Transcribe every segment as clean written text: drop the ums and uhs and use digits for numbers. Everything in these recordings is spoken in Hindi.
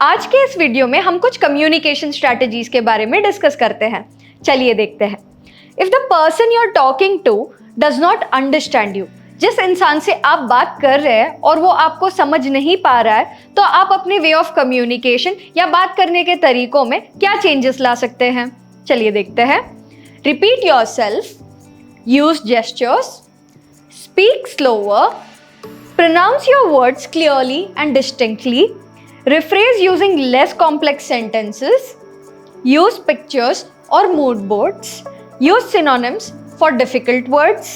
आज के इस वीडियो में हम कुछ कम्युनिकेशन स्ट्रैटेजीज के बारे में डिस्कस करते हैं। चलिए देखते हैं। If the person you are talking to does not understand you, जिस इंसान से आप बात कर रहे हैं और वो आपको समझ नहीं पा रहा है, तो आप अपने वे ऑफ कम्युनिकेशन या बात करने के तरीकों में क्या चेंजेस ला सकते हैं। चलिए देखते हैं। Repeat yourself, use gestures, speak slower, pronounce your words clearly and distinctly, rephrase using less complex sentences, use pictures or mood boards, use synonyms for difficult words,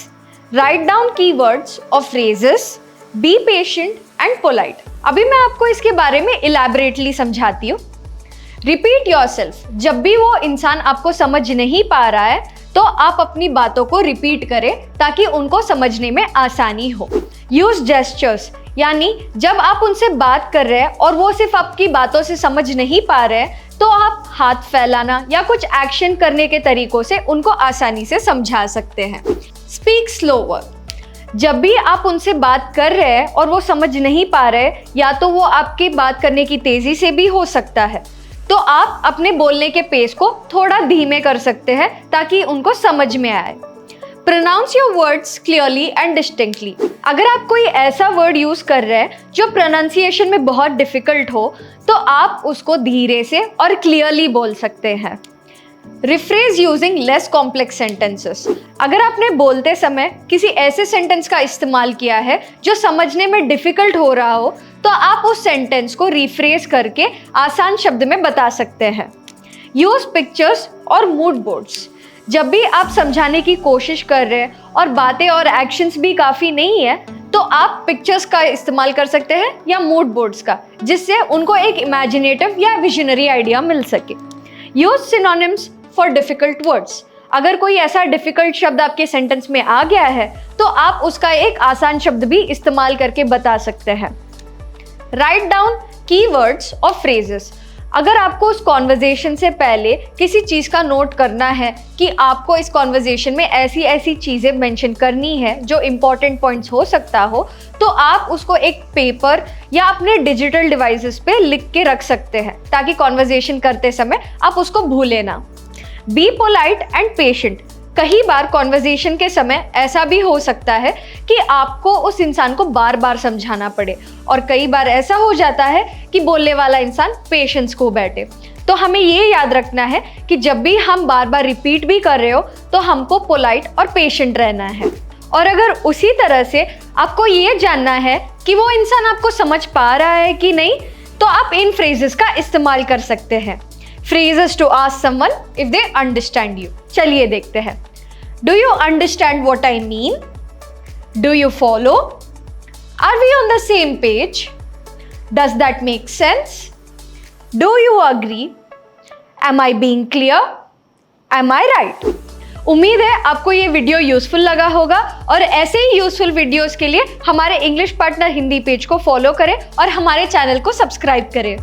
write down keywords or phrases, be patient and polite. अभी मैं आपको इसके बारे में elaborately समझाती हूँ। Repeat yourself, जब भी वो इंसान आपको समझ नहीं पा रहा है तो आप अपनी बातों को रिपीट करें ताकि उनको समझने में आसानी हो। यूज जेस्चर्स, यानी जब आप उनसे बात कर रहे हैं और वो सिर्फ आपकी बातों से समझ नहीं पा रहे हैं तो आप हाथ फैलाना या कुछ एक्शन करने के तरीकों से उनको आसानी से समझा सकते हैं। स्पीक स्लोअर, जब भी आप उनसे बात कर रहे हैं और वो समझ नहीं पा रहे, या तो वो आपकी बात करने की तेजी से भी हो सकता है, तो आप अपने बोलने के पेस को थोड़ा धीमे कर सकते हैं ताकि उनको समझ में आए। Pronounce your words clearly and distinctly, अगर आप कोई ऐसा वर्ड यूज कर रहे हैं जो प्रोनाउंसिएशन में बहुत डिफिकल्ट हो तो आप उसको धीरे से और क्लियरली बोल सकते हैं। Rephrase using less complex sentences, अगर आपने बोलते समय किसी ऐसे सेंटेंस का इस्तेमाल किया है जो समझने में डिफिकल्ट हो रहा हो तो आप उस सेंटेंस को रिफ्रेज करके आसान शब्द में बता सकते हैं। यूज पिक्चर्स और मूड बोर्ड्स, जब भी आप समझाने की कोशिश कर रहे हैं और बातें और एक्शंस भी काफ़ी नहीं है तो आप पिक्चर्स का इस्तेमाल कर सकते हैं या मूड बोर्ड्स का, जिससे उनको एक इमेजिनेटिव या विजनरी आइडिया मिल सके। Use synonyms for difficult words, अगर कोई ऐसा डिफिकल्ट शब्द आपके सेंटेंस में आ गया है तो आप उसका एक आसान शब्द भी इस्तेमाल करके बता सकते हैं। राइट डाउन कीवर्ड्स और फ्रेजेस, अगर आपको उस कॉन्वर्जेशन से पहले किसी चीज़ का नोट करना है कि आपको इस कॉन्वर्जेशन में ऐसी ऐसी चीज़ें मेंशन करनी है जो इम्पॉर्टेंट पॉइंट्स हो सकता हो, तो आप उसको एक पेपर या अपने डिजिटल डिवाइसेस पे लिख के रख सकते हैं ताकि कॉन्वर्जेशन करते समय आप उसको भूलें ना। बी पोलाइट एंड पेशेंट, कई बार कॉन्वर्जेशन के समय ऐसा भी हो सकता है कि आपको उस इंसान को बार बार समझाना पड़े और कई बार ऐसा हो जाता है कि बोलने वाला इंसान पेशेंस खो बैठे। तो हमें ये याद रखना है कि जब भी हम बार बार रिपीट भी कर रहे हो तो हमको पोलाइट और पेशेंट रहना है। और अगर उसी तरह से आपको ये जानना है कि वो इंसान आपको समझ पा रहा है कि नहीं, तो आप इन फ्रेजेस का इस्तेमाल कर सकते हैं। Phrases to ask someone if they understand you. चलिए देखते हैं। Do you understand what I mean? Do you follow? Are we on the same page? Does that make sense? Do you agree? Am I being clear? Am I right? उम्मीद है आपको ये वीडियो यूजफुल लगा होगा और ऐसे ही यूजफुल वीडियोस के लिए हमारे इंग्लिश पार्टनर हिंदी पेज को फॉलो करें और हमारे चैनल को सब्सक्राइब करें।